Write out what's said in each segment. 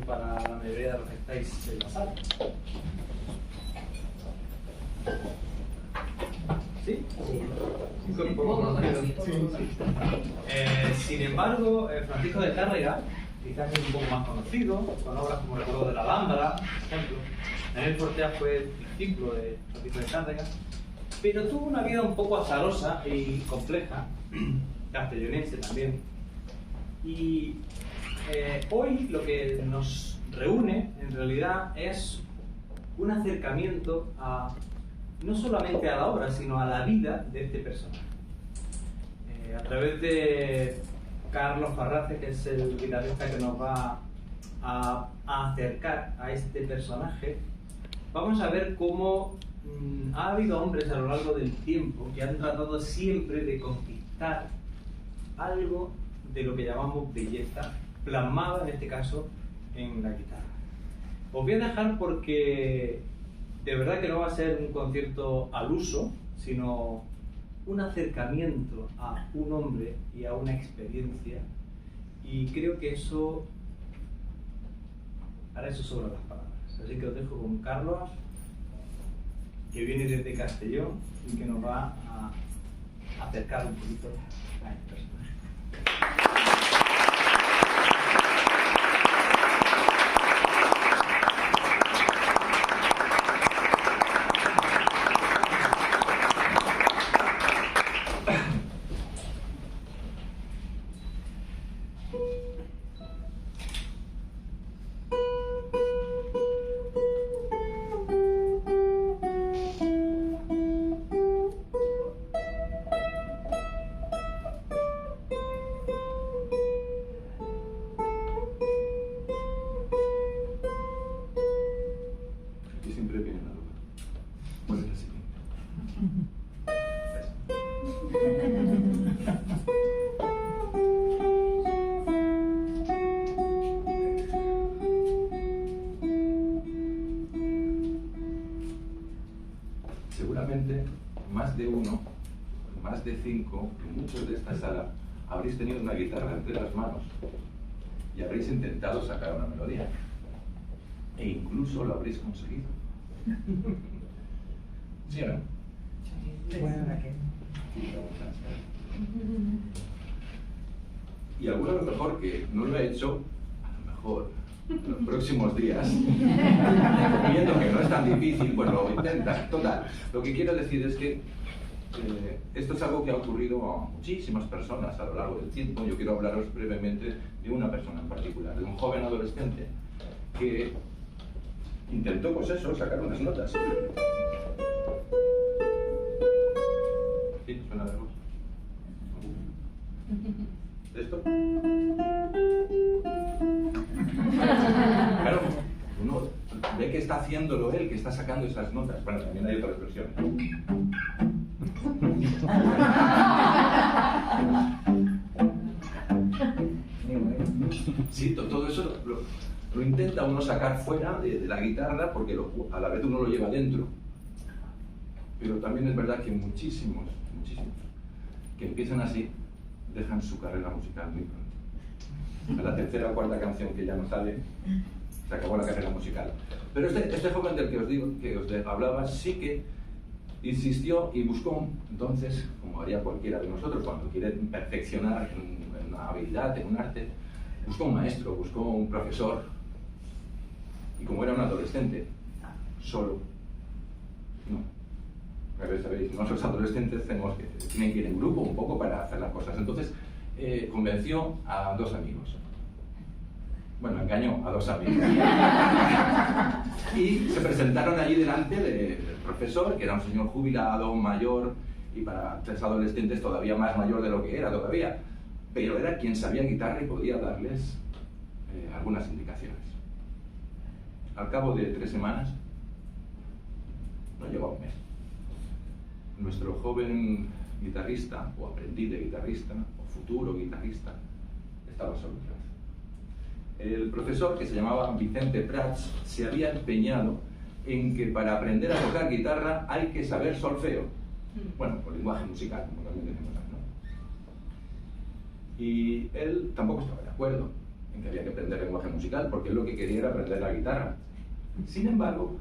para la mayoría de los que estáis en la sala. ¿Sí? Un poco conocido. Sin embargo, Francisco de Tárrega quizás es un poco más conocido, con obras como Recuerdo de la Alhambra, por ejemplo. Daniel Portea fue discípulo de Francisco de Tárrega, pero tuvo una vida un poco azarosa y compleja, castellonense también. Y hoy lo que nos reúne en realidad es un acercamiento a no solamente a la obra, sino a la vida de este personaje. A través de Carlos Farrace, que es el guitarrista que nos va a acercar a este personaje, vamos a ver cómo ha habido hombres a lo largo del tiempo que han tratado siempre de conquistar algo de lo que llamamos belleza, plasmada en este caso en la guitarra. Os voy a dejar porque de verdad que no va a ser un concierto al uso, sino un acercamiento a un hombre y a una experiencia, y creo que eso, para eso sobran las palabras. Así que os dejo con Carlos, que viene desde Castellón y que nos va a acercar un poquito a este personaje. Seguramente más de uno, más de 5, muchos de esta sala, habréis tenido una guitarra entre las manos y habréis intentado sacar una melodía. E incluso lo habréis conseguido. ¿Sí o no? Y alguno a lo mejor que no lo ha hecho, a lo mejor en los próximos días, viendo que no es tan difícil, pues lo intenta. Total, lo que quiero decir es que esto es algo que ha ocurrido a muchísimas personas a lo largo del tiempo. Yo quiero hablaros brevemente de una persona en particular, de un joven adolescente que intentó, pues eso, sacar unas notas. ¿Sí? ¿Suena de voz? ¿Esto? Claro, uno ve que está haciéndolo él, que está sacando esas notas. Bueno, también hay otras versiones. Sí, todo eso lo intenta uno sacar fuera de la guitarra porque a la vez uno lo lleva dentro. Pero también es verdad que muchísimos que empiezan así dejan su carrera musical muy pronto. A la tercera o cuarta canción que ya no sale, se acabó la carrera musical. Pero este joven del que os digo, que os hablaba, sí que insistió y buscó, entonces, como haría cualquiera de nosotros cuando quiere perfeccionar en una habilidad, en un arte, buscó un maestro, buscó un profesor. Y como era un adolescente, solo, no. A ver, sabéis, nosotros adolescentes tienen que ir en grupo un poco para hacer las cosas. Entonces, convenció a 2 amigos. Bueno, engañó a 2 amigos. Y se presentaron allí delante del profesor, que era un señor jubilado, mayor, y para 3 adolescentes todavía más mayor de lo que era todavía. Pero era quien sabía guitarra y podía darles algunas indicaciones. Al cabo de 3 semanas, no llegó a un mes, nuestro joven guitarrista, o aprendiz de guitarrista, o futuro guitarrista, estaba solo otra vez. El profesor, que se llamaba Vicente Prats, se había empeñado en que para aprender a tocar guitarra hay que saber solfeo. Bueno, por lenguaje musical, como también decimos, ¿no? Y él tampoco estaba de acuerdo que había que aprender lenguaje musical, porque él lo que quería era aprender la guitarra. Sin embargo,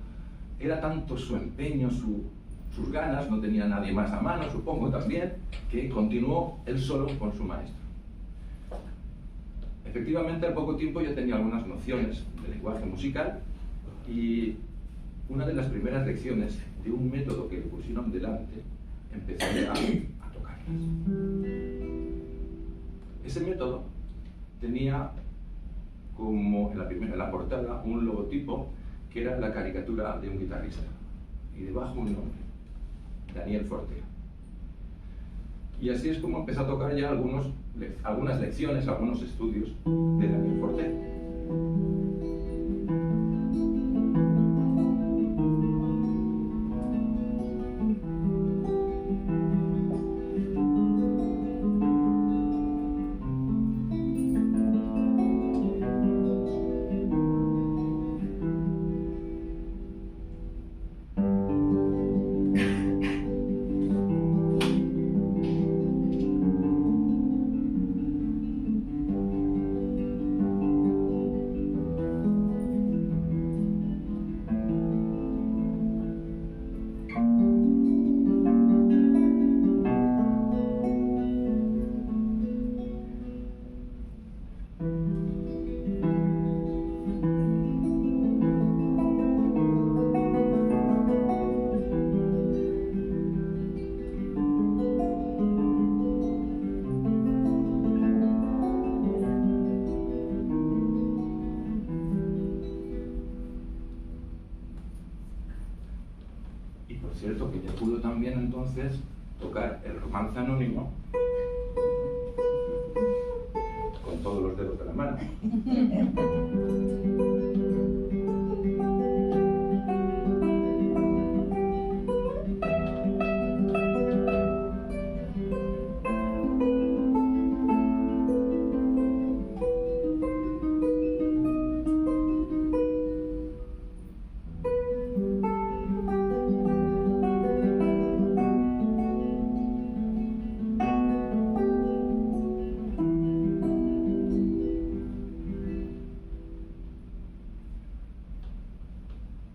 era tanto su empeño, sus ganas, no tenía nadie más a mano, supongo también, que continuó él solo con su maestro. Efectivamente, al poco tiempo ya tenía algunas nociones de lenguaje musical y una de las primeras lecciones de un método que le pusieron delante empezó a tocarlas. Ese método tenía como en la portada un logotipo que era la caricatura de un guitarrista y debajo un nombre, Daniel Fortea. Y así es como empezó a tocar ya algunas lecciones, algunos estudios de Daniel Fortea. Cierto que ya pudo también entonces tocar el romance anónimo con todos los dedos de la mano.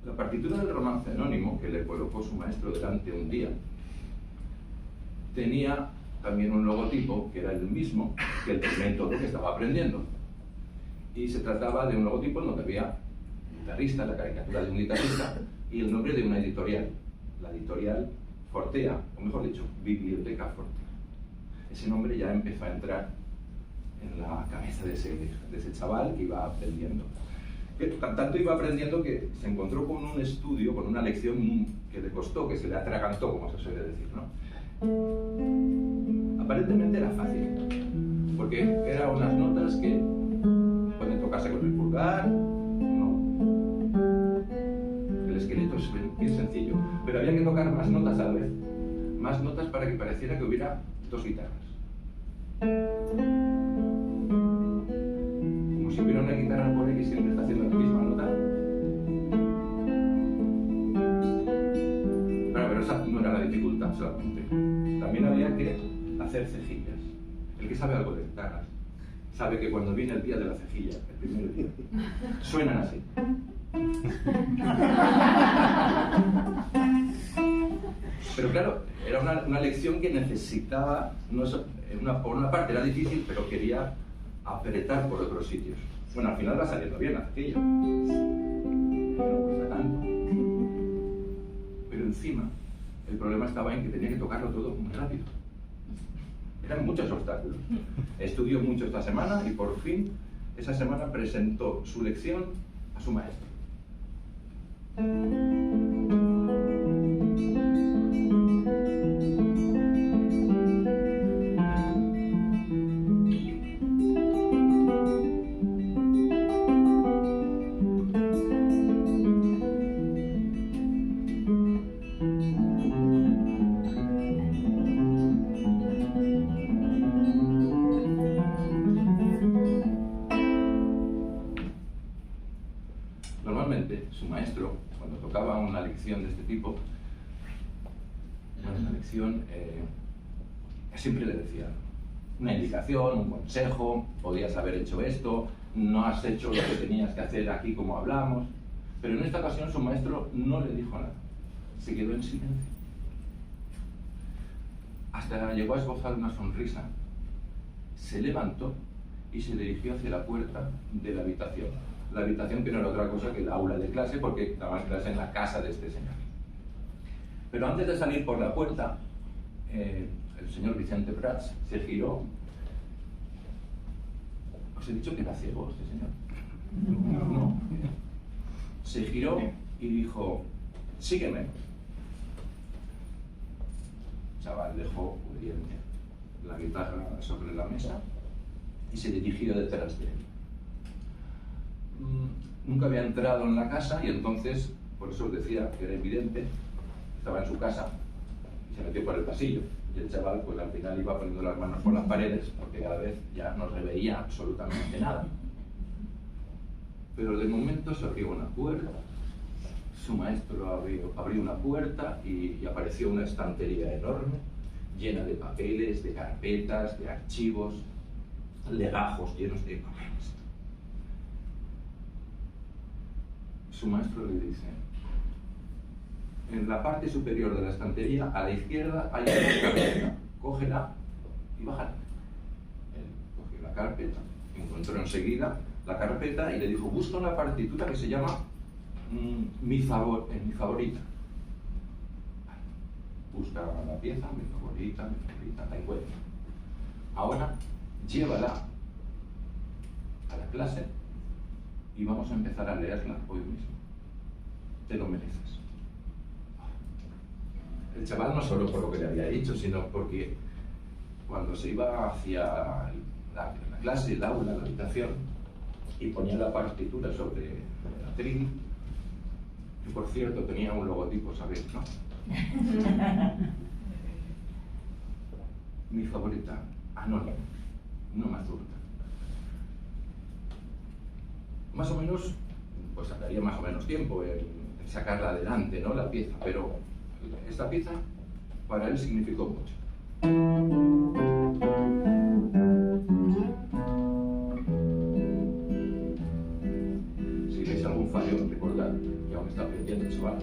La partitura del romance anónimo que le colocó su maestro delante un día tenía también un logotipo que era el mismo que el del método que estaba aprendiendo. Y se trataba de un logotipo donde había un guitarrista, la caricatura de un guitarrista y el nombre de una editorial, la editorial Fortea, o mejor dicho, Biblioteca Fortea. Ese nombre ya empezó a entrar en la cabeza de ese chaval que iba aprendiendo. Tanto iba aprendiendo que se encontró con un estudio, con una lección que le costó, que se le atragantó, como se suele decir, ¿no? Aparentemente era fácil, porque eran unas notas que pueden tocarse con el pulgar, ¿no? El esqueleto es bien sencillo, pero había que tocar más notas a la vez, más notas para que pareciera que hubiera dos guitarras. Si hubiera una guitarra por ahí que siempre está haciendo la misma nota. Pero esa no era la dificultad solamente. También había que hacer cejillas. El que sabe algo de guitarras sabe que cuando viene el día de la cejilla, el primer día, suenan así. Pero claro, era una lección que necesitaba, por una parte era difícil, pero quería apretar por otros sitios. Bueno, al final va saliendo bien la cejilla. No cuesta tanto. Pero encima, el problema estaba en que tenía que tocarlo todo muy rápido. Eran muchos obstáculos. Estudió mucho esta semana y por fin, esa semana presentó su lección a su maestro. Normalmente, su maestro, cuando tocaba una lección de este tipo, una lección, siempre le decía una indicación, un consejo, podías haber hecho esto, no has hecho lo que tenías que hacer aquí como hablamos. Pero en esta ocasión su maestro no le dijo nada, se quedó en silencio. Hasta llegó a esbozar una sonrisa, se levantó y se dirigió hacia la puerta de la habitación. La habitación que no era otra cosa que el aula de clase, porque daban clase en la casa de este señor. Pero antes de salir por la puerta, el señor Vicente Prats se giró. ¿Os he dicho que era ciego este señor? No. Se giró y dijo, sígueme. El chaval dejó obediente la guitarra sobre la mesa y se dirigió detrás de él. Nunca había entrado en la casa y entonces, por eso os decía que era evidente, estaba en su casa y se metió por el pasillo. Y el chaval, pues al final iba poniendo las manos por las paredes porque cada vez ya no se veía absolutamente nada. Pero de momento se abrió una puerta, su maestro abrió una puerta y apareció una estantería enorme, llena de papeles, de carpetas, de archivos, legajos llenos de papeles. Su maestro le dice, en la parte superior de la estantería, a la izquierda, hay una carpeta, cógela y bájala. Él cogió la carpeta, encontró enseguida la carpeta y le dijo, busca una partitura que se llama mi favorita. Busca la pieza, mi favorita, la encuentra. Ahora, llévala a la clase y vamos a empezar a leerla hoy mismo. Te lo mereces. El chaval no solo por lo que le había dicho, sino porque cuando se iba hacia la clase, el aula, la habitación, y ponía la partitura sobre el atril, que por cierto tenía un logotipo, ¿sabéis, no? Mi favorita, anónima, no mazurka. Más o menos, pues sacaría más o menos tiempo en sacarla adelante, ¿no? La pieza, pero esta pieza para él significó mucho. Si veis algún fallo, recordad que aún está aprendiendo el chaval.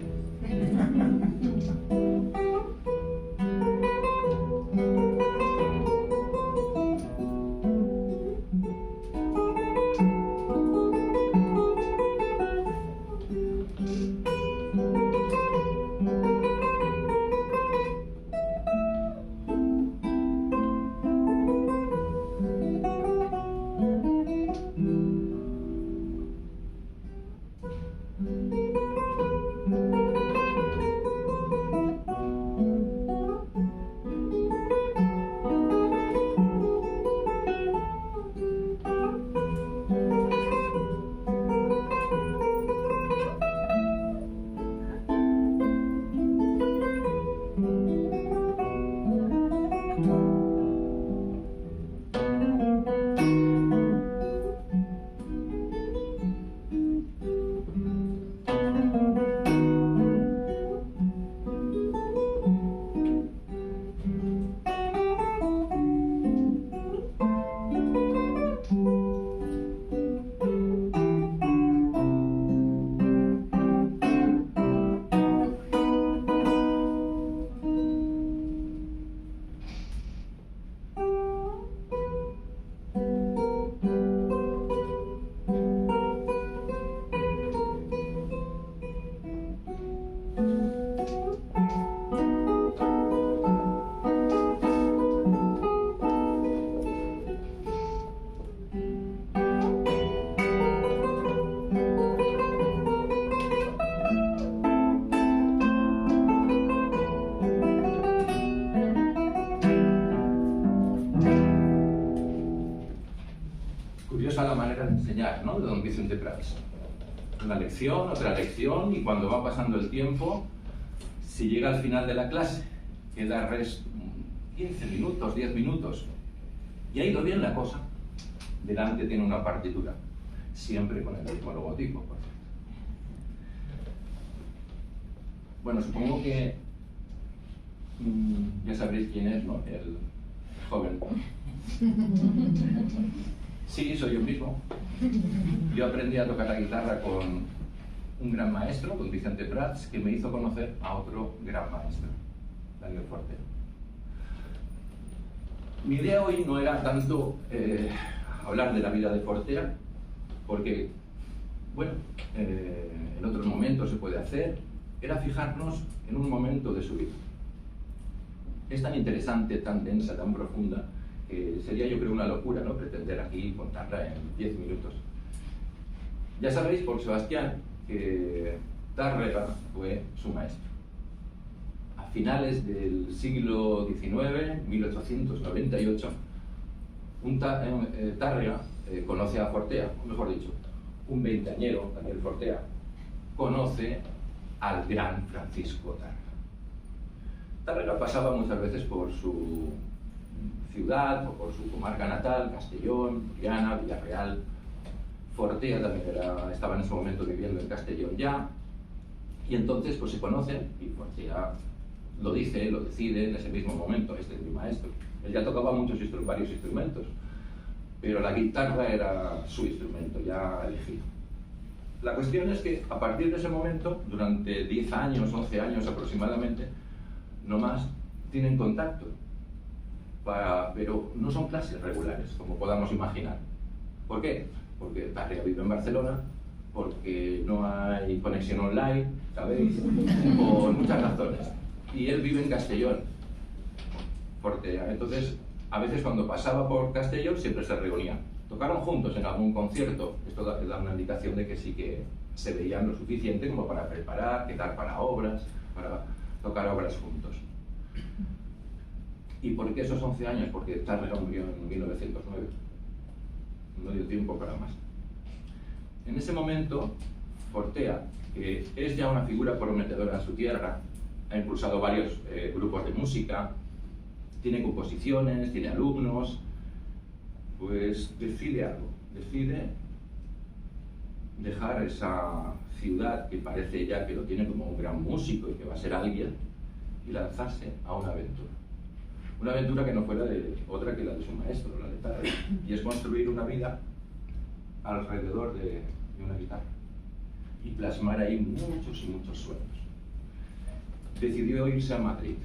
La manera de enseñar, ¿no? De don Vicente Prats. Una lección, otra lección, y cuando va pasando el tiempo, si llega al final de la clase, queda 15 minutos, 10 minutos, y ha ido bien la cosa, delante tiene una partitura, siempre con el mismo logotipo, por cierto. Bueno, supongo que ya sabréis quién es, ¿no? El joven. Sí, soy yo mismo. Yo aprendí a tocar la guitarra con un gran maestro, con Vicente Prats, que me hizo conocer a otro gran maestro, Daniel Fortea. Mi idea hoy no era tanto hablar de la vida de Fortea, porque, bueno, en otros momentos se puede hacer, era fijarnos en un momento de su vida. Es tan interesante, tan densa, tan profunda, que sería, yo creo, una locura, ¿no?, pretender aquí contarla en 10 minutos. Ya sabéis por Sebastián que Tárrega fue su maestro. A finales del siglo XIX, 1898, Tárrega conoce a Fortea, o mejor dicho, un veinteañero, Daniel Fortea, conoce al gran Francisco Tárrega. Tárrega pasaba muchas veces por su ciudad o por su comarca natal, Castellón, Triana, Villarreal. Fortea también estaba en ese momento viviendo en Castellón ya, y entonces pues se conocen y Fortea lo dice, lo decide en ese mismo momento: este es mi maestro. Él ya tocaba varios instrumentos, pero la guitarra era su instrumento, ya elegido. La cuestión es que a partir de ese momento, durante 10 años, 11 años aproximadamente, no más, tienen contacto, pero no son clases regulares, como podamos imaginar. ¿Por qué? Porque Tárrega vive en Barcelona, porque no hay conexión online, ¿sabéis? Por muchas razones. Y él vive en Castellón, Fortea. Entonces, a veces cuando pasaba por Castellón siempre se reunían. Tocaron juntos en algún concierto. Esto da una indicación de que sí que se veían lo suficiente como para preparar, quedar para obras, para tocar obras juntos. ¿Y por qué esos 11 años? Porque Tárrega murió en 1909. No dio tiempo para más. En ese momento, Fortea, que es ya una figura prometedora en su tierra, ha impulsado varios grupos de música, tiene composiciones, tiene alumnos, pues decide algo, decide dejar esa ciudad que parece ya que lo tiene como un gran músico y que va a ser alguien, y lanzarse a una aventura. Una aventura que no fuera otra que la de su maestro, la de Tárrega, y es construir una vida alrededor de una guitarra y plasmar ahí muchos y muchos sueños. Decidió irse a Madrid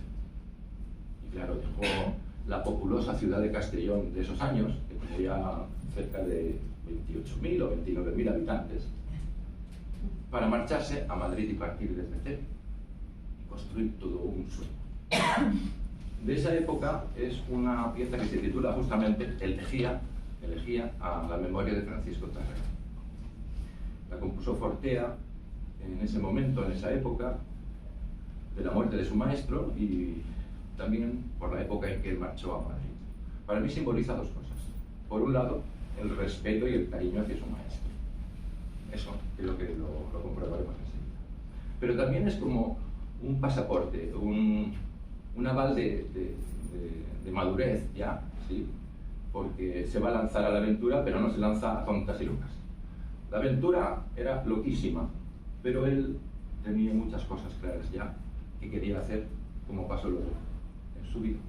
y, claro, dejó la populosa ciudad de Castellón de esos años, que tenía ya cerca de 28.000 o 29.000 habitantes, para marcharse a Madrid y partir desde cero y construir todo un sueño. De esa época es una pieza que se titula justamente Elegía a la memoria de Francisco Tárrega. La compuso Fortea en ese momento, en esa época de la muerte de su maestro, y también por la época en que él marchó a Madrid. Para mí simboliza dos cosas. Por un lado, el respeto y el cariño hacia su maestro. Eso creo que lo comprobaremos enseguida. Pero también es como un pasaporte, un aval de madurez ya, ¿sí? Porque se va a lanzar a la aventura, pero no se lanza a tontas y locas. La aventura era loquísima, pero él tenía muchas cosas claras ya que quería hacer como paso luego en su vida.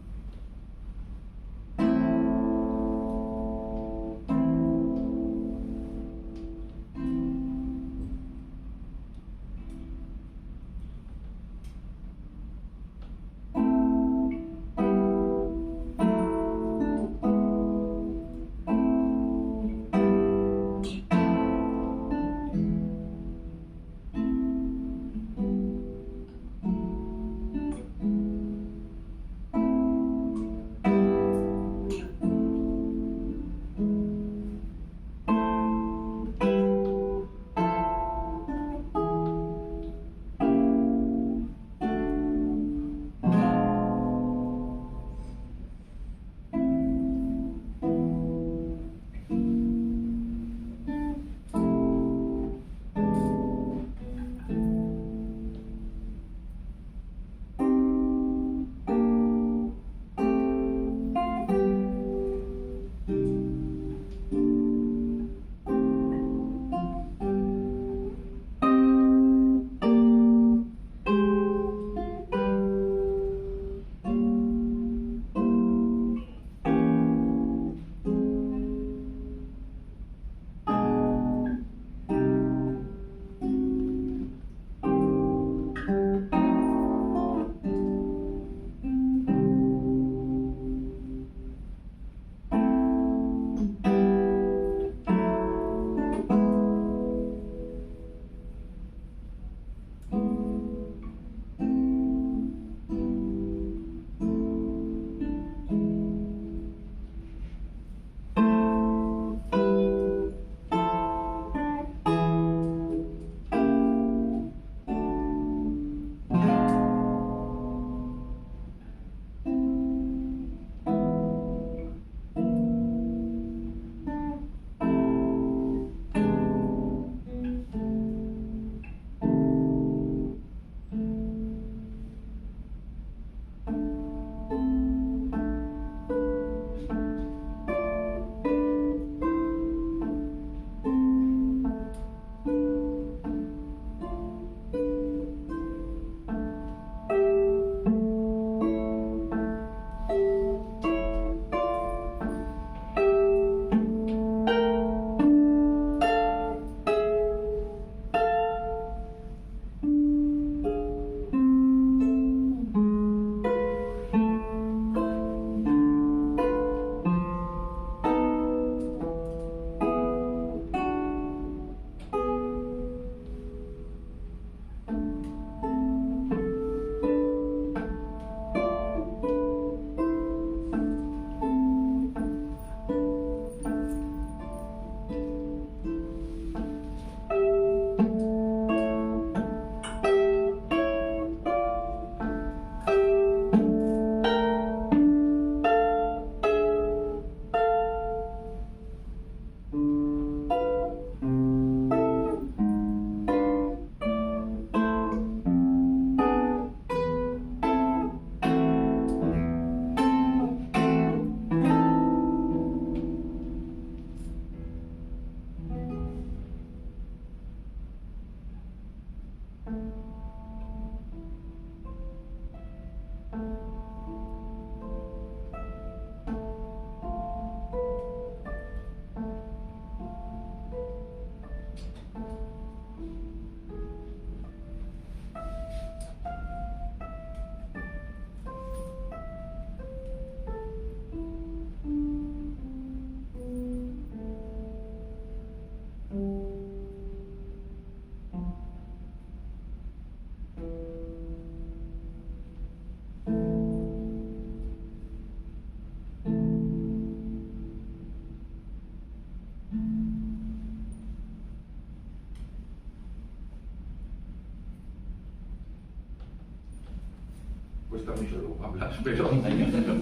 cuesta mucho luego hablar, pero hay que hacerlo.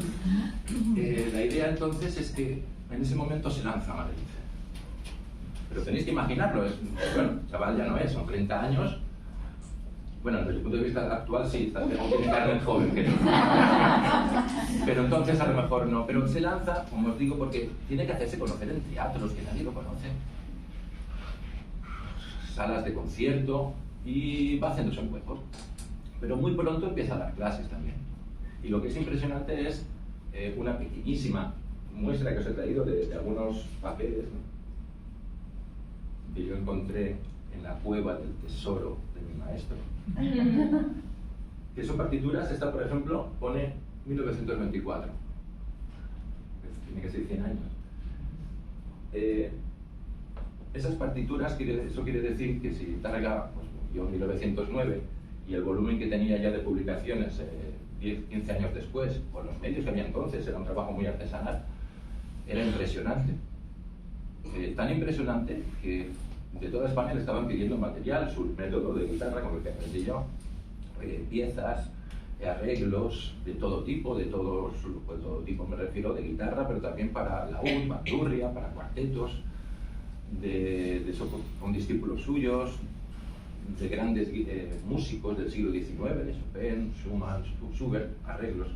La idea entonces es que en ese momento se lanza Madrid. Pero tenéis que imaginarlo, bueno, chaval ya no es, son 30 años. Bueno, desde el punto de vista actual sí, tiene cara de joven, pero entonces a lo mejor no. Pero se lanza, como os digo, porque tiene que hacerse conocer en teatros, que nadie lo conoce. Salas de concierto, y va haciéndose un hueco. Pero muy pronto empieza a dar clases también. Y lo que es impresionante es una pequeñísima muestra que os he traído de algunos papeles, ¿no?, que yo encontré en la cueva del tesoro de mi maestro. Que son partituras. Esta, por ejemplo, pone 1924. Tiene que ser 100 años. Esas partituras, eso quiere decir que si Tárrega pues, dio 1909 y el volumen que tenía ya de publicaciones 10, 15 años después, con los medios que había entonces, era un trabajo muy artesanal, era impresionante. Tan impresionante que de toda España le estaban pidiendo material, su método de guitarra con el que aprendí yo, piezas, arreglos de todo tipo, de todo tipo me refiero, de guitarra, pero también para laúd, bandurria, para cuartetos, con discípulos suyos, de grandes músicos del siglo XIX, de Chopin, Schumann, Schubert, arreglos.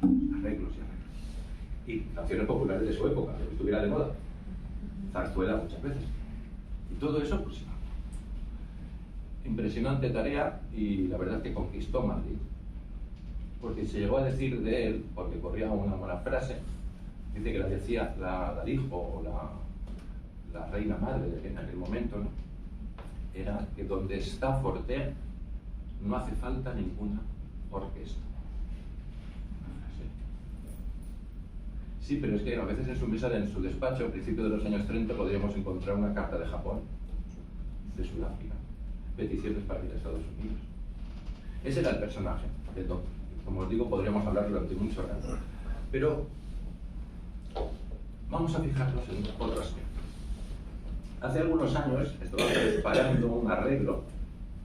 Y canciones populares de su época, que estuviera de moda. Zarzuela muchas veces. Y todo eso, pues, impresionante tarea, y la verdad es que conquistó Madrid. Porque se llegó a decir de él, porque corría una buena frase, dice que la decía, la dijo, o la reina madre en aquel momento, ¿no?, era que donde está Forte no hace falta ninguna orquesta. Sí, pero es que a veces en su despacho, a principios de los años 30, podríamos encontrar una carta de Japón, de Sudáfrica, peticiones para ir a Estados Unidos. Ese era el personaje de Tom. Como os digo, podríamos hablar durante mucho rato. Pero vamos a fijarnos en otro aspecto. Hace algunos años estaba preparando un arreglo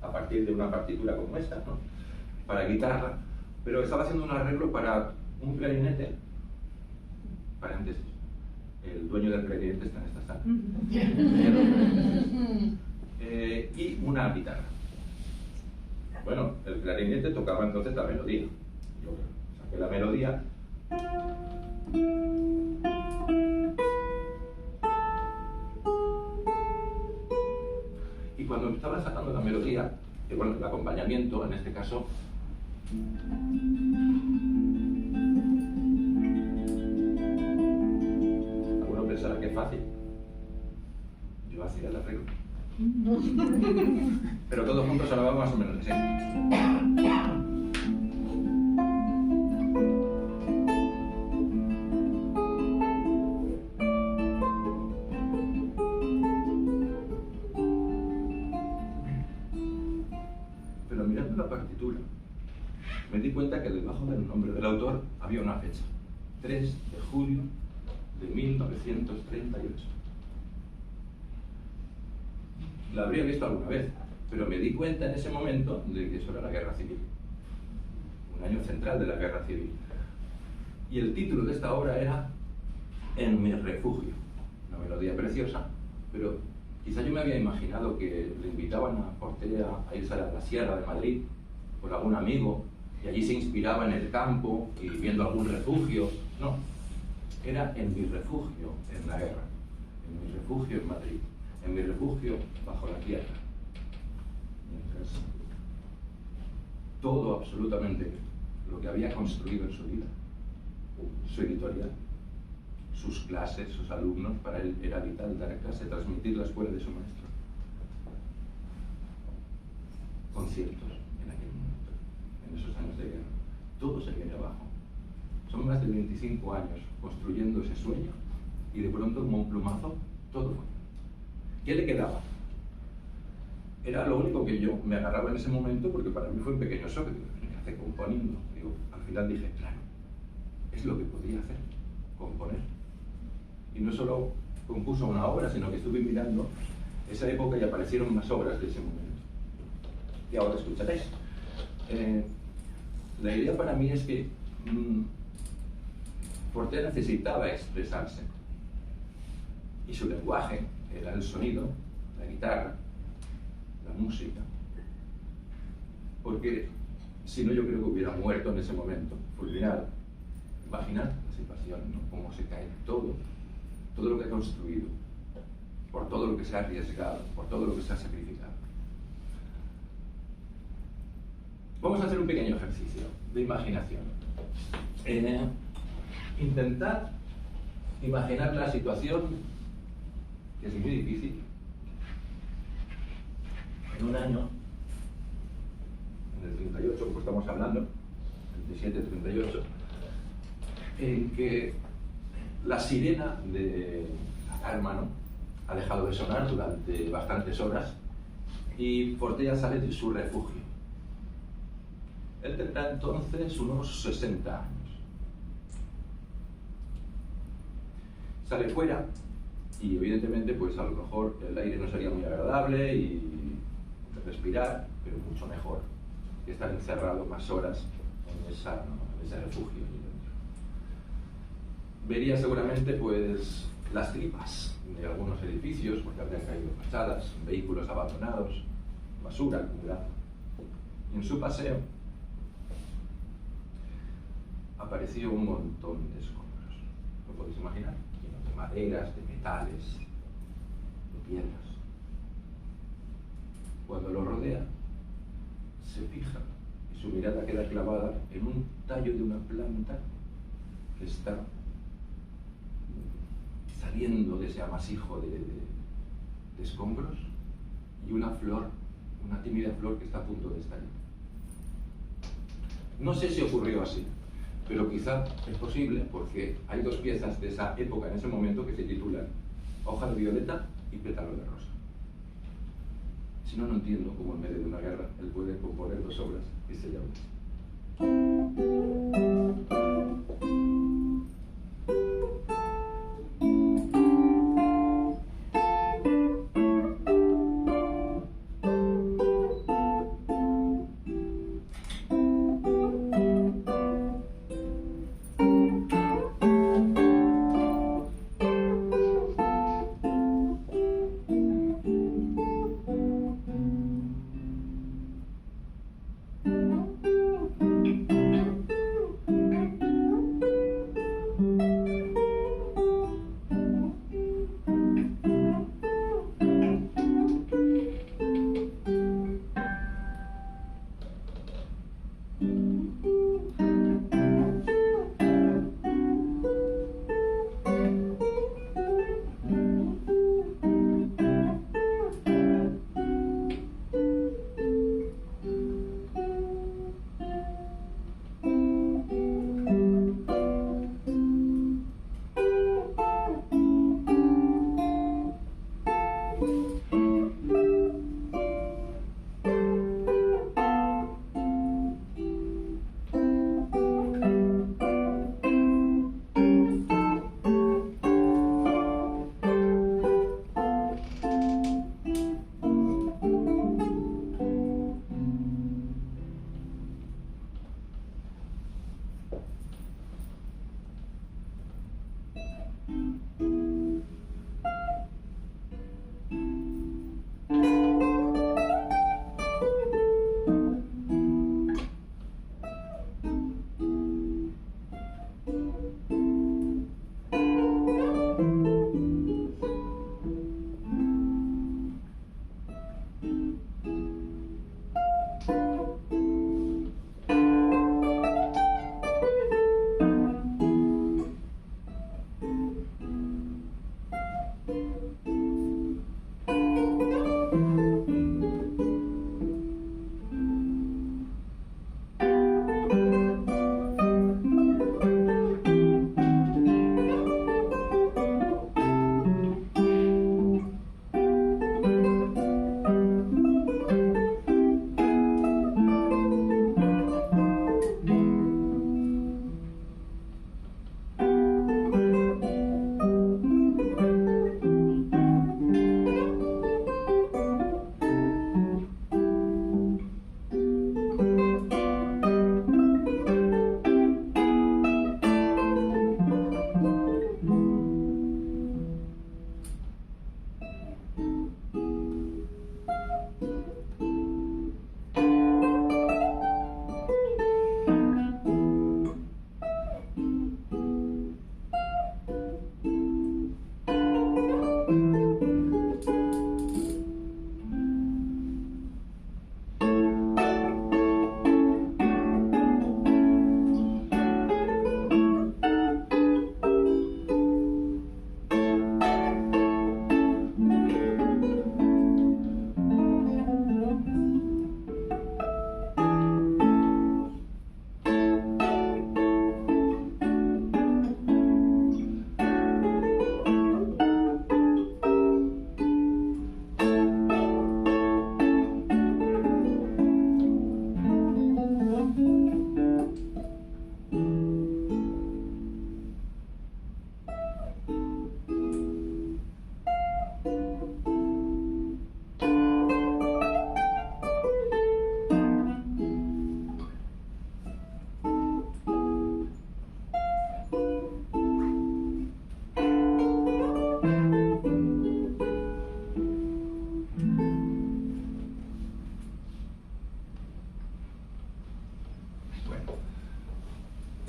a partir de una partitura como esta, ¿no?, para guitarra, pero estaba haciendo un arreglo para un clarinete. Paréntesis, el dueño del clarinete está en esta sala. Y una guitarra. Bueno, el clarinete tocaba entonces la melodía. Yo saqué la melodía. Y cuando estaba sacando la melodía, que bueno, el acompañamiento en este caso, alguno pensará que es fácil. Yo hacía el arreglo. Pero todos juntos sonábamos más o menos así. Pero mirando la partitura, me di cuenta que debajo del nombre del autor había una fecha: 3 de julio de 1938. La habría visto alguna vez, pero me di cuenta en ese momento de que eso era la Guerra Civil, un año central de la Guerra Civil. Y el título de esta obra era En mi refugio, una melodía preciosa, pero quizá yo me había imaginado que le invitaban a Forte a irse a la Sierra de Madrid con algún amigo, y allí se inspiraba en el campo y viendo algún refugio. No, era en mi refugio en la guerra, en mi refugio en Madrid, en mi refugio bajo la tierra. Mientras todo, absolutamente, lo que había construido en su vida, su editorial, sus clases, sus alumnos, para él era vital dar clase, transmitir la escuela de su maestro. Conciertos en aquel momento, en esos años de guerra, todo se viene abajo. Son más de 25 años construyendo ese sueño, y de pronto, como un plumazo, todo fue. ¿Qué le quedaba? Era lo único que yo me agarraba en ese momento, porque para mí fue un pequeño shock. ¿Qué hace componiendo? Digo, al final dije, claro, es lo que podía hacer, componer. Y no solo compuso una obra, sino que estuve mirando esa época y aparecieron más obras de ese momento. Y ahora escucharéis. La idea para mí es que Porter necesitaba expresarse. Y su lenguaje era el sonido, la guitarra, la música. Porque si no, yo creo que hubiera muerto en ese momento, fulminado. Imaginad la situación, ¿no? Cómo se cae todo lo que ha construido, por todo lo que se ha arriesgado, por todo lo que se ha sacrificado. Vamos a hacer un pequeño ejercicio de imaginación. Intentad imaginar la situación, que es muy difícil, en un año, en el 38, como estamos hablando, 37-38, en que la sirena de la alarma, ¿no?, ha dejado de sonar durante bastantes horas y Porter sale de su refugio. Él tendrá entonces unos 60 años. Sale fuera y evidentemente pues a lo mejor el aire no sería muy agradable y respirar, pero mucho mejor que estar encerrado más horas en ese refugio. Vería seguramente pues las tripas de algunos edificios, porque habrían caído fachadas, vehículos abandonados, basura acumulada. Y en su paseo apareció un montón de escombros. ¿Lo podéis imaginar? Llenos de maderas, de metales, de piedras. Cuando lo rodea, se fija y su mirada queda clavada en un tallo de una planta que está saliendo de ese amasijo de escombros, y una flor, una tímida flor que está a punto de estallar. No sé si ocurrió así, pero quizá es posible porque hay dos piezas de esa época en ese momento que se titulan Hoja de violeta y Pétalo de rosa. Si no, no entiendo cómo en medio de una guerra él puede componer dos obras que se llaman así.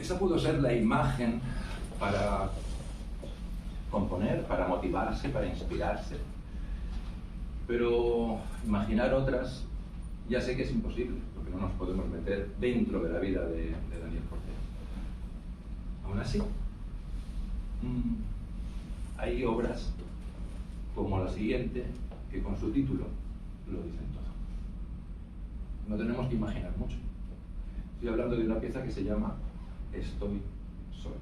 Esa pudo ser la imagen para componer, para motivarse, para inspirarse. Pero imaginar otras ya sé que es imposible, porque no nos podemos meter dentro de la vida de Daniel Portero. Aún así, hay obras como la siguiente que con su título lo dicen todo. No tenemos que imaginar mucho. Estoy hablando de una pieza que se llama Estoy solo.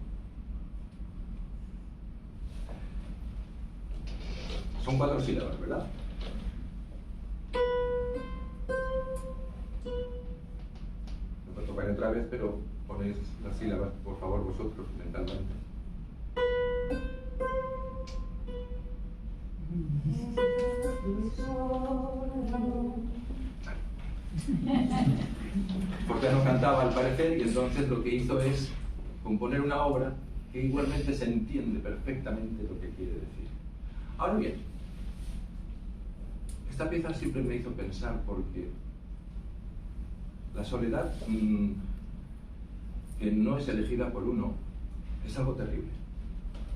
Son 4 sílabas, ¿verdad? No puedo tocar otra vez, pero ponéis las sílabas, por favor, vosotros, mentalmente. Porque no cantaba al parecer, y entonces lo que hizo es componer una obra que igualmente se entiende perfectamente lo que quiere decir. Ahora bien, esta pieza siempre me hizo pensar porque la soledad, que no es elegida por uno, es algo terrible.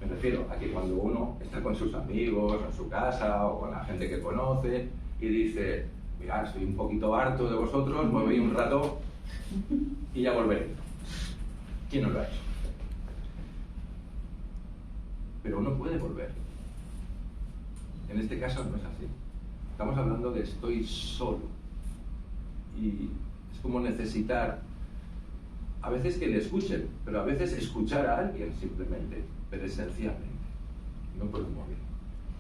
Me refiero a que cuando uno está con sus amigos, en su casa o con la gente que conoce y dice: mirad, estoy un poquito harto de vosotros, me voy un rato y ya volveré. ¿Quién no lo ha hecho? Pero uno puede volver. En este caso no es así. Estamos hablando de estoy solo. Y es como necesitar, a veces que le escuchen, pero a veces escuchar a alguien simplemente, presencialmente. No por un móvil,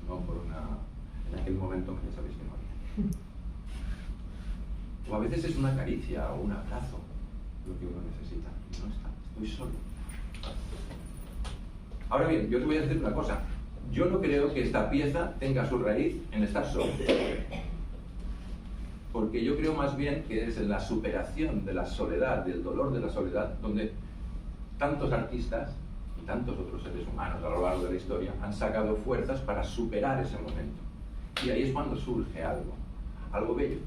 no por en aquel momento que ya sabéis que no había. O a veces es una caricia o un abrazo lo que uno necesita. No está, estoy solo. Ahora bien, yo te voy a decir una cosa. Yo no creo que esta pieza tenga su raíz en estar solo. Porque yo creo más bien que es en la superación de la soledad, del dolor de la soledad, donde tantos artistas y tantos otros seres humanos a lo largo de la historia han sacado fuerzas para superar ese momento. Y ahí es cuando surge algo bello,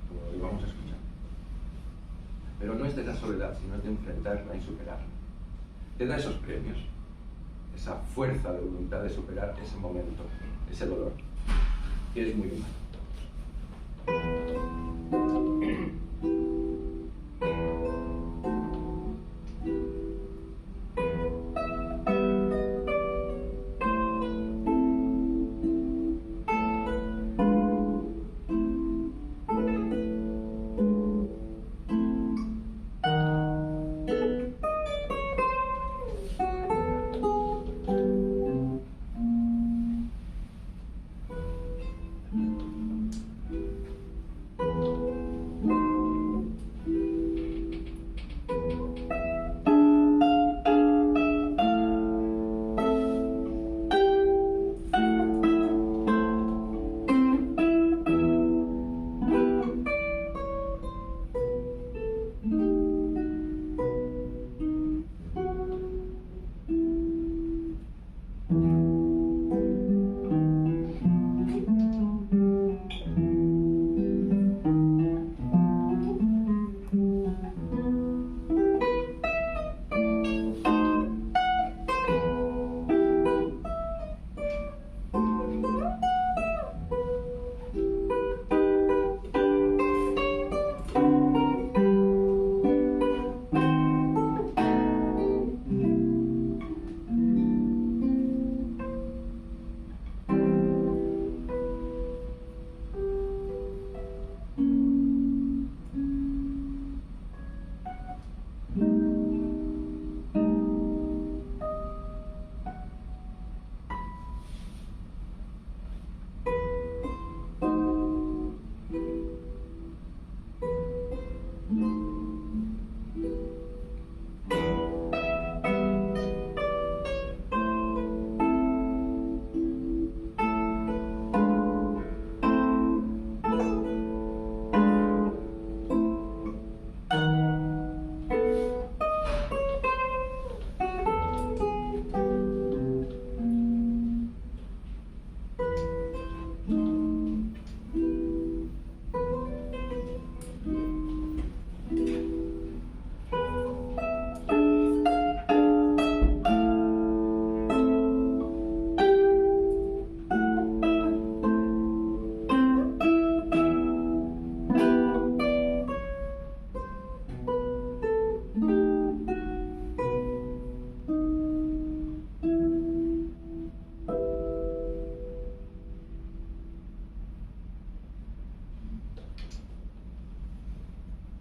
como lo que vamos a escuchar. Pero no es de la soledad, sino es de enfrentarla y superarla. Te da esos premios, esa fuerza de voluntad de superar ese momento, ese dolor, que es muy humano.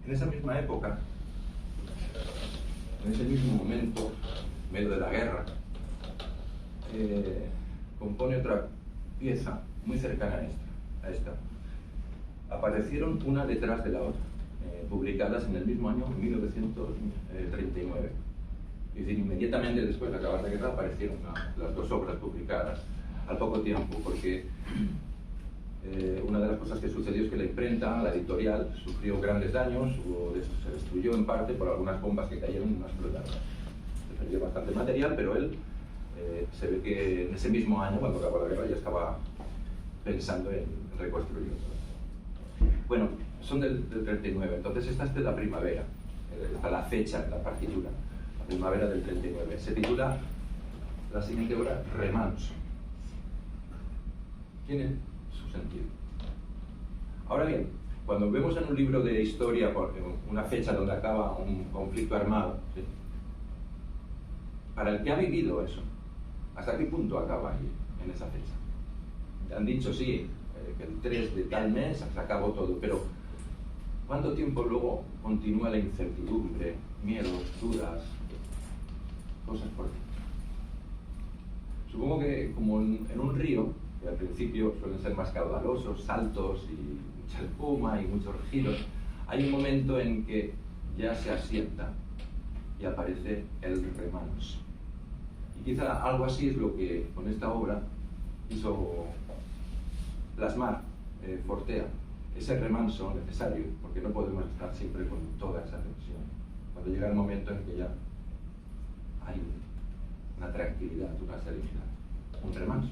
En esa misma época, en ese mismo momento, en medio de la guerra, compone otra pieza muy cercana a esta. Aparecieron una detrás de la otra, publicadas en el mismo año, 1939. Es decir, inmediatamente después de acabar la guerra aparecieron las dos obras publicadas al poco tiempo, porque una de las cosas que sucedió es que la imprenta, la editorial, sufrió grandes daños o se destruyó en parte por algunas bombas que cayeron y no explotaron. Se perdió bastante material, pero él se ve que en ese mismo año, cuando acabó la guerra, ya estaba pensando en reconstruirlo. Bueno, son del 39, entonces esta es de la primavera, está la fecha en la partitura, la primavera del 39. Se titula la siguiente obra, Remanso. Tiene su sentido. Ahora bien, cuando vemos en un libro de historia una fecha donde acaba un conflicto armado, ¿sí?, para el que ha vivido eso, ¿hasta qué punto acaba ahí, en esa fecha? Han dicho, sí, que el 3 de tal mes se acabó todo, pero ¿cuánto tiempo luego continúa la incertidumbre, miedos, dudas, cosas por dentro? Supongo que como en un río, que al principio suelen ser más caudalosos, saltos y mucha espuma y muchos giros, hay un momento en que ya se asienta y aparece el remanso. Y quizá algo así es lo que con esta obra hizo plasmar Fortea, ese remanso necesario, porque no podemos estar siempre con toda esa tensión. Cuando llega el momento en que ya hay una tranquilidad, una serenidad, un remanso.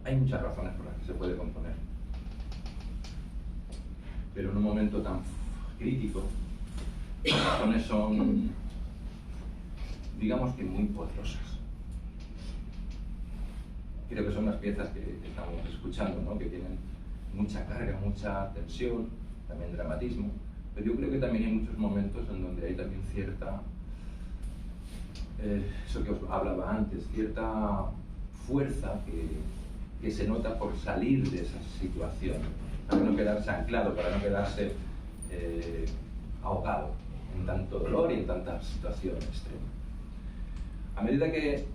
Hay muchas razones por las que se puede componer, pero en un momento tan crítico, las razones son, digamos que muy poderosas. Creo que son las piezas que estamos escuchando, ¿no?, que tienen mucha carga, mucha tensión, también dramatismo, Pero yo creo que también hay muchos momentos en donde hay también cierta, eso que os hablaba antes, cierta fuerza que se nota por salir de esa situación, para no quedarse anclado, para no quedarse ahogado en tanto dolor y en tanta situación extrema. A medida que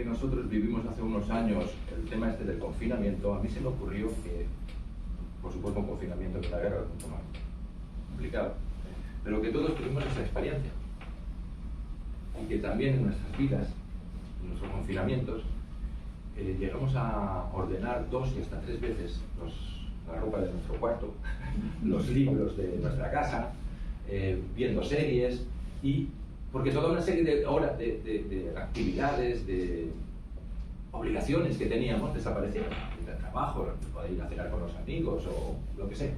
nosotros vivimos hace unos años el tema este del confinamiento, a mí se me ocurrió que, por supuesto, un confinamiento de la guerra es mucho más complicado, pero que todos tuvimos esa experiencia y que también en nuestras vidas, en nuestros confinamientos, llegamos a ordenar 2 y hasta 3 veces la ropa de nuestro cuarto, los libros de nuestra casa, viendo series, y porque toda una serie de horas de actividades, de obligaciones que teníamos desaparecieron. El trabajo, poder ir a cenar con los amigos o lo que sea,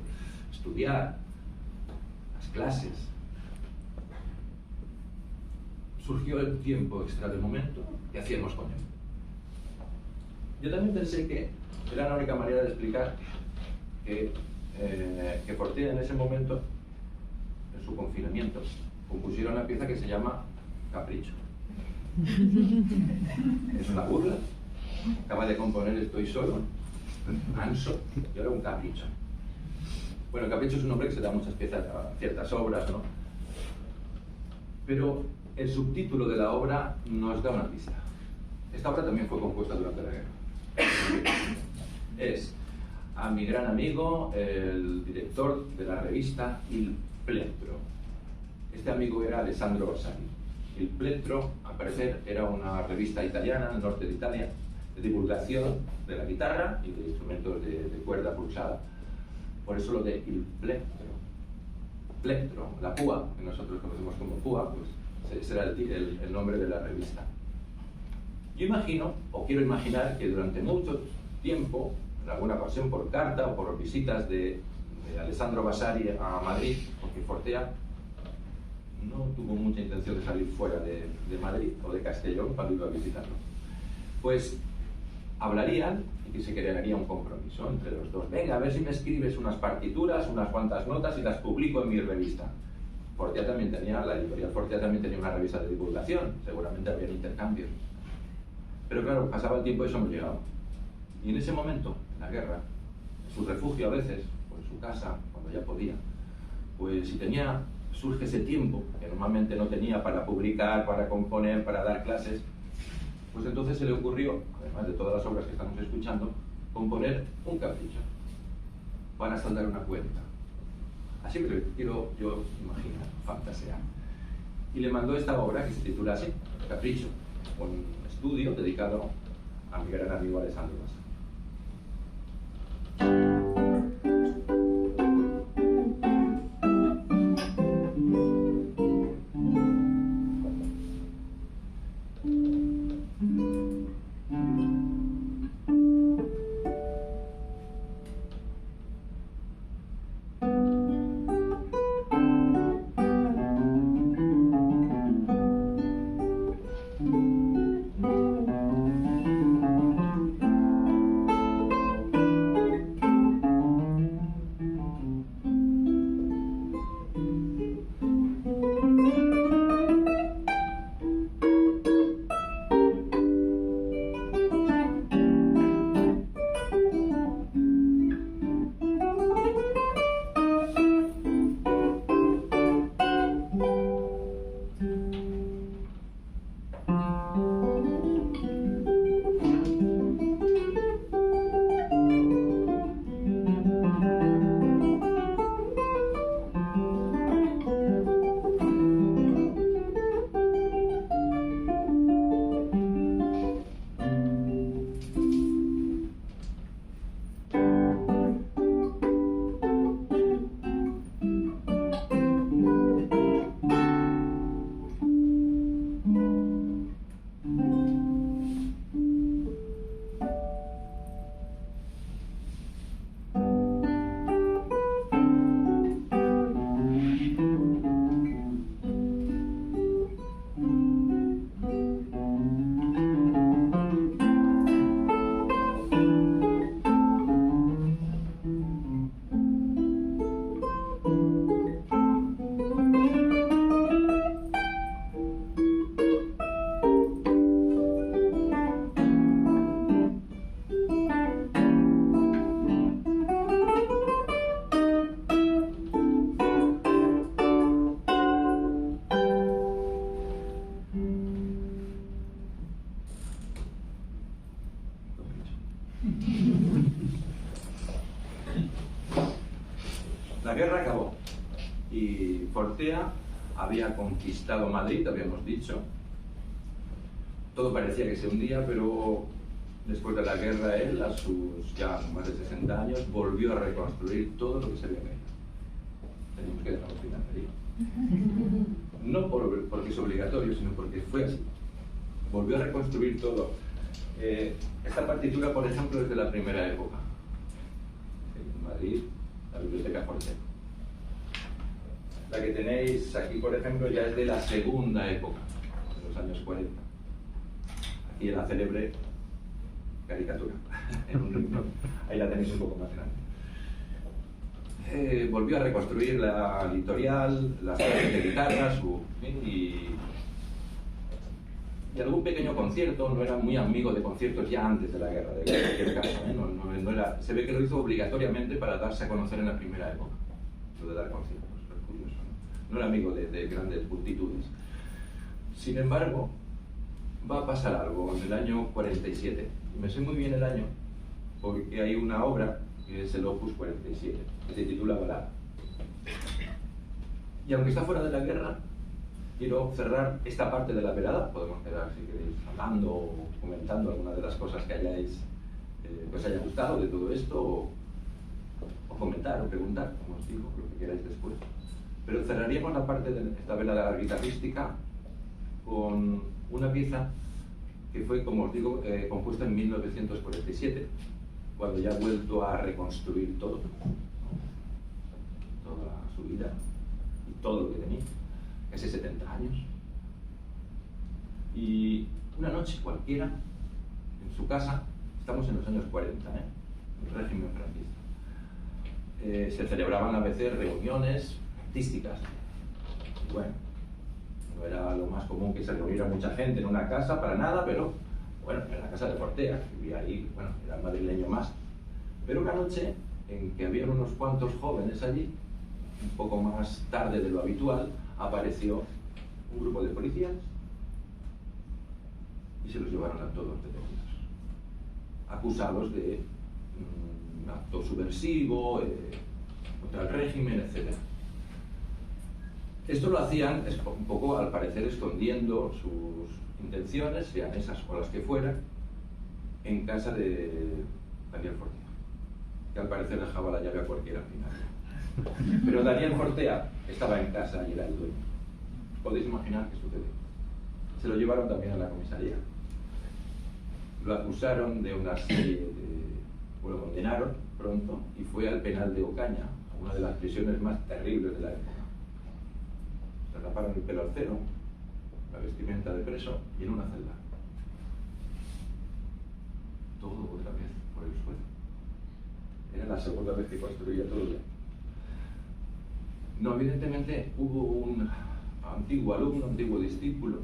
estudiar, las clases. Surgió el tiempo extra de momento, ¿qué hacíamos con él? Yo también pensé que era la única manera de explicar que Fortea en ese momento, en su confinamiento, compusieron una pieza que se llama Capricho. Es una burla. Acaba de componer Estoy solo, Anso, y ahora un capricho. Bueno, el capricho es un nombre que se da a muchas piezas, a ciertas obras, ¿no? Pero el subtítulo de la obra nos da una pista. Esta obra también fue compuesta durante la guerra. Es a mi gran amigo, el director de la revista Il Plettro. Este amigo era Alessandro Vasari. Il Plettro, al parecer, era una revista italiana, del norte de Italia, de divulgación de la guitarra y de instrumentos de cuerda pulsada. Por eso lo de Il Plettro. Plettro, la púa, que nosotros conocemos como púa, pues ese era el nombre de la revista. Yo imagino, o quiero imaginar, que durante mucho tiempo, en alguna ocasión por carta o por visitas de Alessandro Vasari a Madrid, porque Fortea no tuvo mucha intención de salir fuera de Madrid o de Castellón cuando iba a visitarlo, pues hablarían y que se crearía un compromiso entre los dos. Venga, a ver si me escribes unas partituras, unas cuantas notas y las publico en mi revista. Fortea también tenía, la editorial Fortea también tenía una revista de divulgación, seguramente había intercambios. Pero claro, pasaba el tiempo y eso no llegaba. Y en ese momento, en la guerra, en su refugio a veces, o en su casa, cuando ya podía, pues si surge ese tiempo que normalmente no tenía para publicar, para componer, para dar clases, pues entonces se le ocurrió, además de todas las obras que estamos escuchando, componer un capricho para saldar una cuenta. Así me lo quiero yo imaginar, fantasear. Y le mandó esta obra que se titula así, Capricho, un estudio dedicado a mi gran amigo Alessandro Vasari. Y Fortea había conquistado Madrid, habíamos dicho. Todo parecía que se hundía, pero después de la guerra él, a sus ya más de 60 años, volvió a reconstruir todo lo que se había caído. Tenemos que dejarlo financiero. No porque es obligatorio, sino porque fue así. Volvió a reconstruir todo. Esta partitura, por ejemplo, es de la primera época. En Madrid, la Biblioteca Fortea. La que tenéis aquí, por ejemplo, ya es de la segunda época, de los años 40. Aquí en la célebre caricatura, en un rincón. Ahí la tenéis un poco más grande. Volvió a reconstruir la editorial, las clases de guitarra, y algún pequeño concierto. No era muy amigo de conciertos ya antes de la guerra, de cualquier caso. No era, se ve que lo hizo obligatoriamente para darse a conocer en la primera época, lo de dar conciertos. Es curioso, ¿no? No era amigo de grandes multitudes. Sin embargo, va a pasar algo en el año 47. Y me sé muy bien el año porque hay una obra que es el Opus 47, que se titula Balada. Y aunque está fuera de la guerra, quiero cerrar esta parte de la velada. Podemos quedar, si queréis, hablando o comentando alguna de las cosas que hayáis, os haya gustado de todo esto, o comentar o preguntar, como os digo, lo que queráis después. Pero cerraríamos la parte de esta velada guitarrística con una pieza que fue, como os digo, compuesta en 1947, cuando ya ha vuelto a reconstruir todo, ¿no? Toda su vida y todo lo que tenía, casi 70 años. Y una noche cualquiera, en su casa, estamos en los años 40, el régimen franquista, se celebraban a veces reuniones artísticas. Y bueno, no era lo más común que se reuniera mucha gente en una casa, para nada, pero bueno, en la casa de Fortea, que vivía ahí, bueno, era el madrileño más. Pero una noche en que había unos cuantos jóvenes allí, un poco más tarde de lo habitual, apareció un grupo de policías y se los llevaron a todos detenidos, acusados de un acto subversivo, contra el régimen, etc. Esto lo hacían un poco, al parecer, escondiendo sus intenciones, sean esas o las que fueran, en casa de Daniel Fortea, que al parecer dejaba la llave a cualquiera al final. Pero Daniel Fortea estaba en casa y era el dueño. Podéis imaginar qué sucedió. Se lo llevaron también a la comisaría. Lo acusaron de una serie de... Lo condenaron pronto y fue al penal de Ocaña, una de las prisiones más terribles de la época. Se raparon el pelo al cero, la vestimenta de preso y en una celda. Todo otra vez por el suelo. Era la segunda vez que construía todo ya. No, evidentemente hubo un antiguo alumno, antiguo discípulo,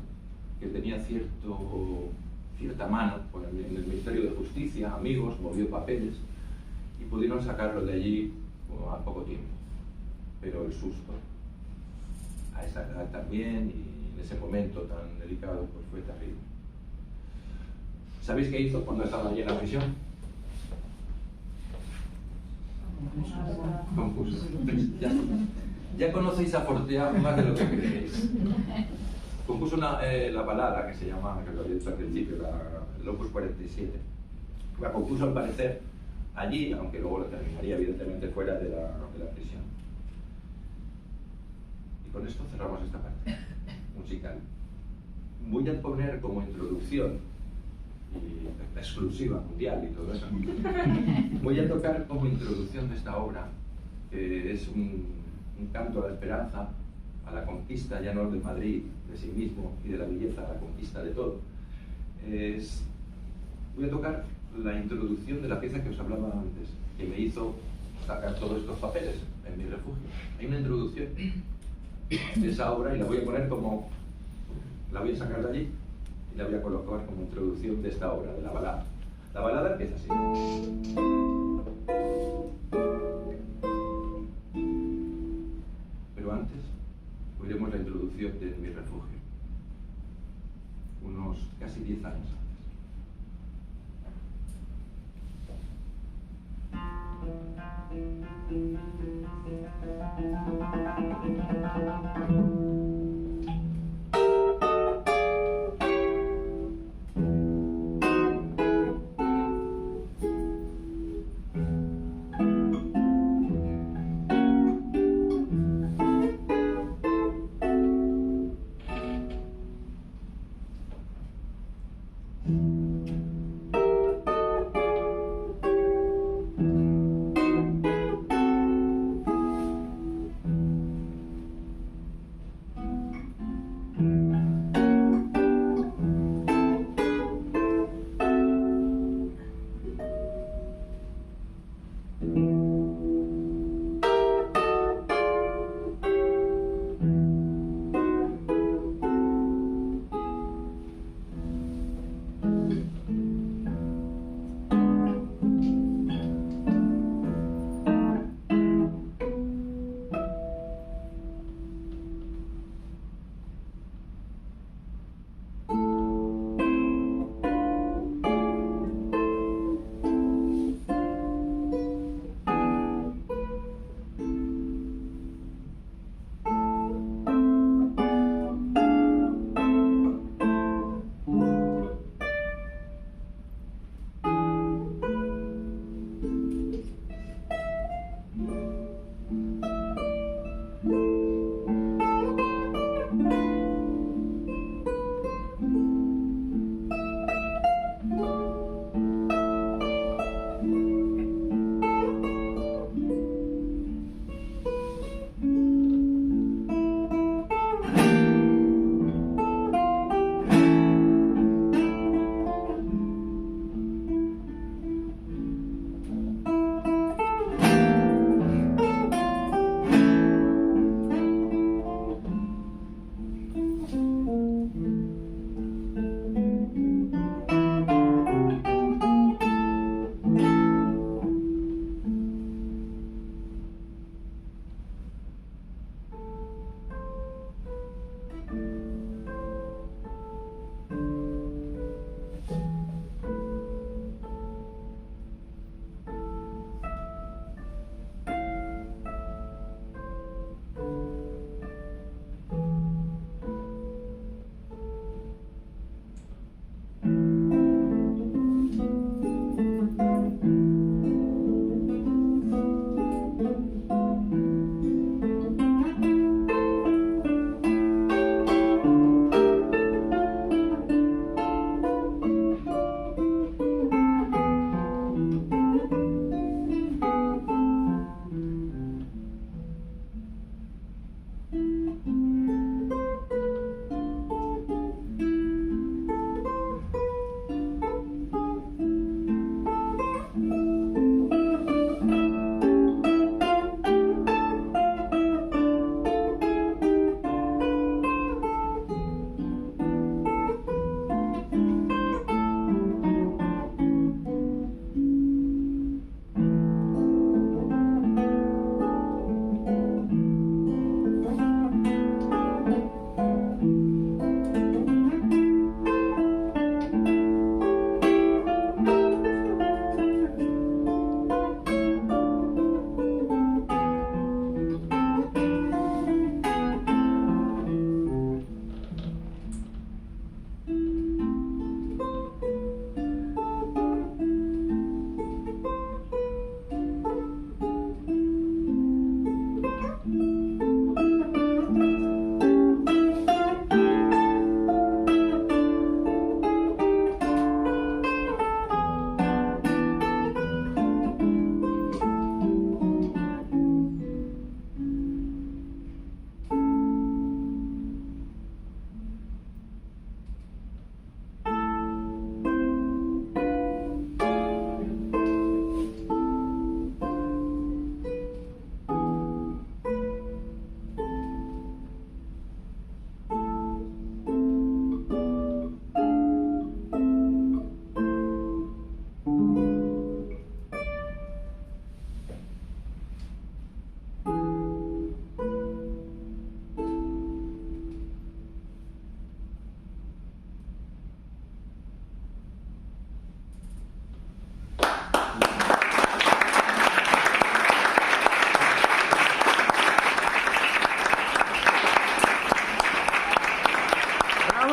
que tenía cierta mano en el Ministerio de Justicia, amigos, movió papeles y pudieron sacarlo de allí a poco tiempo. Pero el susto, a esa edad también y en ese momento tan delicado, pues fue terrible. ¿Sabéis qué hizo cuando estaba allí en la prisión? Compuso. Ya conocéis a Fortea más de lo que creéis. Compuso la balada que se llama, que lo había dicho al principio, el Opus 47. La compuso al parecer allí, aunque luego lo terminaría evidentemente fuera de la prisión. Y con esto cerramos esta parte musical. Voy a poner como introducción, y exclusiva mundial y todo eso, voy a tocar como introducción de esta obra, que es un canto a la esperanza, a la conquista ya no de Madrid, de sí mismo y de la belleza, a la conquista de todo. Voy a tocar la introducción de la pieza que os hablaba antes, que me hizo sacar todos estos papeles en mi refugio. Hay una introducción de esa obra y la voy a poner como... La voy a sacar de allí y la voy a colocar como introducción de esta obra, de la balada. La balada empieza así. Pero antes oiremos la introducción de Mi refugio, unos casi 10 años antes.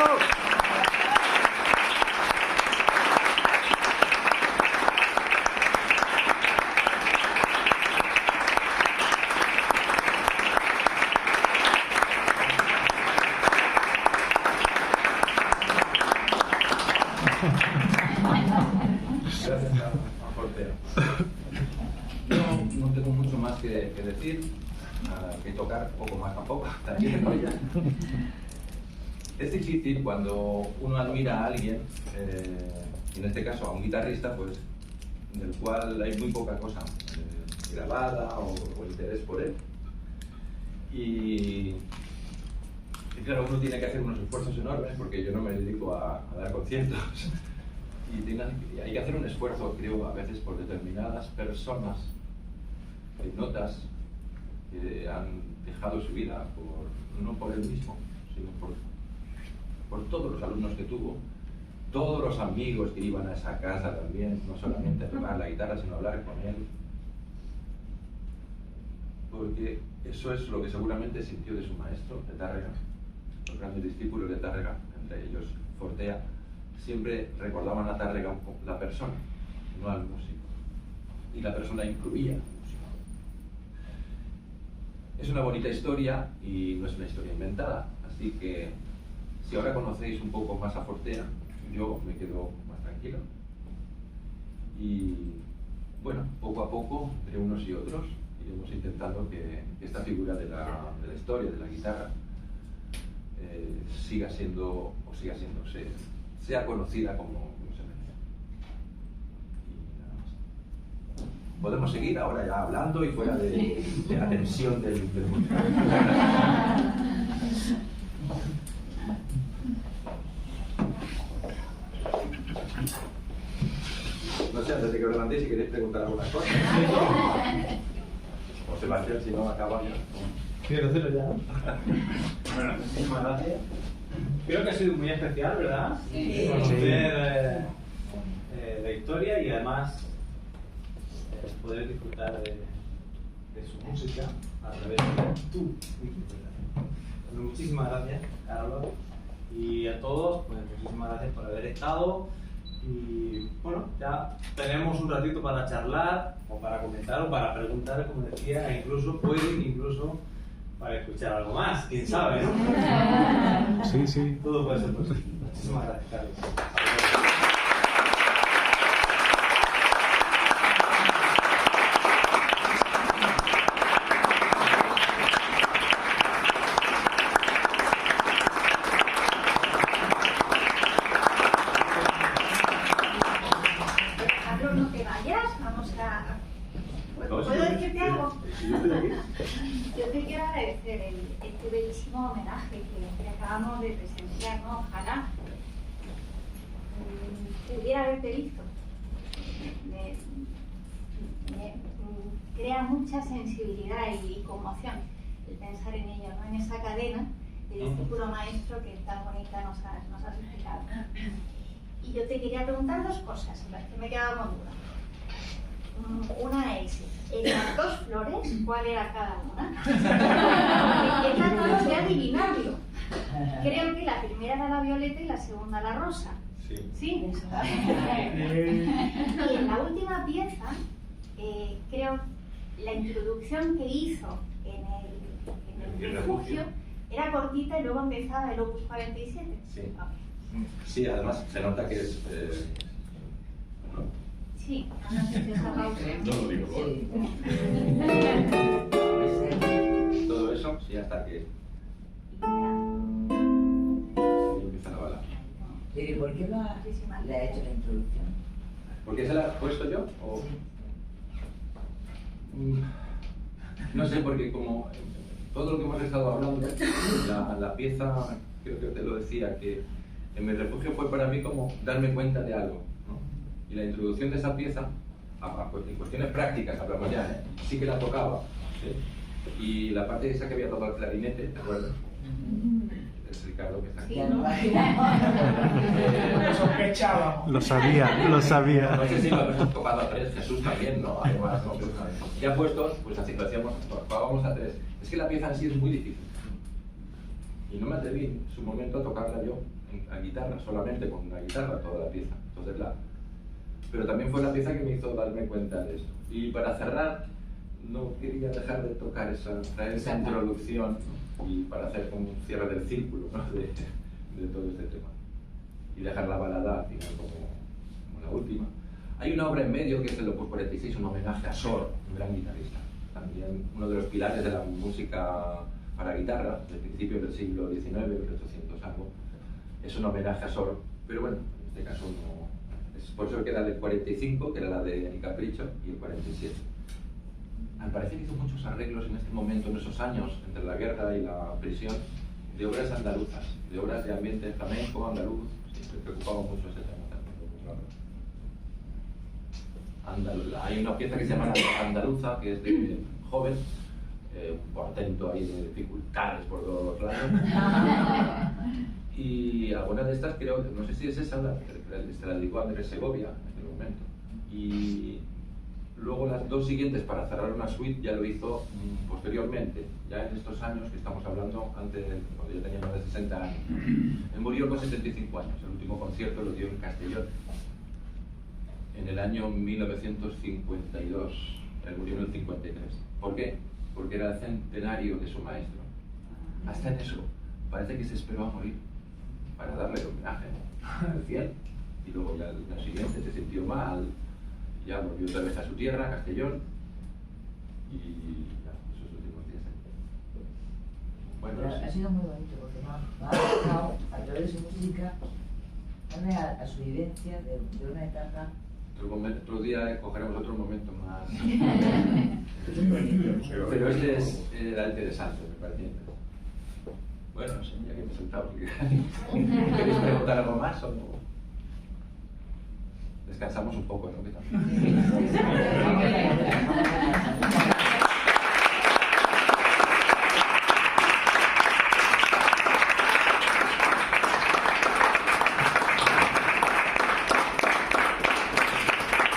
¡Bravo! Gracias a Fortea. Yo no tengo mucho más que decir, que tocar, poco más tampoco, también, ¿no? Ya. Es difícil cuando uno admira a alguien, en este caso a un guitarrista, pues, del cual hay muy poca cosa grabada o interés por él. Y claro, uno tiene que hacer unos esfuerzos enormes porque yo no me dedico a dar conciertos. Y hay que hacer un esfuerzo, creo, a veces por determinadas personas que notas que han dejado su vida, no por él mismo, sino por todos los alumnos que tuvo, todos los amigos que iban a esa casa también, no solamente a tocar la guitarra, sino a hablar con él. Porque eso es lo que seguramente sintió de su maestro, de Tárrega. Los grandes discípulos de Tárrega, entre ellos Fortea, siempre recordaban a Tárrega la persona, no al músico. Y la persona incluía al músico. Es una bonita historia y no es una historia inventada. Así que si ahora conocéis un poco más a Fortea, yo me quedo más tranquilo. Y bueno, poco a poco, entre unos y otros, iremos intentando que esta figura de la historia, de la guitarra, siga siendo, sea conocida como se merece. Y nada más. Podemos seguir ahora ya hablando y fuera de la tensión del mundo. No sé, antes de que os levantéis, si queréis preguntar alguna cosa. O Sebastián, si no, acaba ya. Quiero hacerlo ya. Bueno, muchísimas gracias. Creo que ha sido muy especial, ¿verdad? Sí. Conocer la historia y además poder disfrutar de su música a través de tu interpretación. Bueno, muchísimas gracias, Carlos. Y a todos, pues muchísimas gracias por haber estado. Y bueno, ya tenemos un ratito para charlar, o para comentar, o para preguntar, como decía, e incluso para escuchar algo más, quién sabe, ¿no? Sí, sí. Todo puede ser posible. Muchísimas gracias, Carlos. Carlos, no te vayas, vamos a... ¿Puedo decirte algo? Yo te quiero agradecer este bellísimo homenaje que acabamos de presenciar, ¿no? Ojalá pudiera haberte visto. Me crea mucha sensibilidad y conmoción el pensar en ello, ¿no? En esa cadena de discípulo maestro que tan bonita nos has explicado. Y yo te quería preguntar dos cosas, en las que me quedaba con duda. Una es, en las dos flores, ¿cuál era cada una? He tratado de adivinarlo. Creo que la primera era la violeta y la segunda la rosa. Sí. ¿Sí? Y en la última pieza, creo la introducción que hizo en el refugio era cortita y luego empezaba el opus 47. Sí. Sí, además se nota que es... Sí, ahora se esa pausa. No lo digo. Todo eso, sí, hasta que empieza la bala. ¿Y por qué le ha hecho la introducción? ¿Por qué se la he puesto yo? ¿O? No sé, porque como todo lo que hemos estado hablando, la pieza, creo que te lo decía, que en mi refugio fue para mí como darme cuenta de algo, ¿no? Y la introducción de esa pieza, en cuestiones prácticas hablamos ya, ¿eh? Sí que la tocaba, ¿sí? Y la parte esa que había tocado el clarinete, ¿te acuerdas? Es Ricardo que está aquí. Lo sospechaba. Lo sabía. No sé si lo hemos tocado a tres, Jesús también, ¿no? Además, ¿no? Ya puestos, pues así lo hacíamos, tocábamos a tres. Es que la pieza en sí es muy difícil. Y no me atreví en su momento a tocarla yo a guitarra, solamente con una guitarra, toda la pieza. Entonces pero también fue la pieza que me hizo darme cuenta de esto. Y para cerrar, no quería dejar de tocar traer esa introducción y para hacer como un cierre del círculo, ¿no? de todo este tema. Y dejar la balada al final como la última. Hay una obra en medio que es el Opus 46, un homenaje a Sor, un gran guitarrista. También uno de los pilares de la música para guitarra, del principio del siglo XIX, 1800 algo. Es un homenaje a Sor, pero bueno, en este caso no. Es por eso queda el 45, que era la de El Capricho, y el 47. Me parece que hizo muchos arreglos en este momento, en esos años, entre la guerra y la prisión, de obras andaluzas, de obras de ambiente flamenco, andaluz. Siempre preocupaba mucho ese tema también. Hay una pieza que se llama Andaluza, que es de joven, un portento ahí de dificultades por todos los lados. Y alguna de estas creo, no sé si es esa, se la dedicó a Andrés Segovia en aquel momento. Y luego las dos siguientes para cerrar una suite ya lo hizo posteriormente, ya en estos años que estamos hablando, antes, cuando yo tenía más de 60 años. Él murió con 75 años, el último concierto lo dio en Castellón, en el año 1952, él murió en el 53. ¿Por qué? Porque era el centenario de su maestro. Hasta en eso, parece que se esperó a morir para darle el homenaje al 100. Y luego ya el día siguiente se sintió mal, ya volvió otra vez a su tierra, a Castellón, y ya, esos últimos días. Bueno, Pero sí. ha sido muy bonito porque me ha dejado, a través de su música, darme a su vivencia de una etapa. Otro día cogeremos otro momento más. Es muy bonito. Pero este era interesante, me parecía interesante. Bueno, no sé, ya que me he sentado, ¿queréis preguntar algo más o no? Descansamos un poco, ¿no?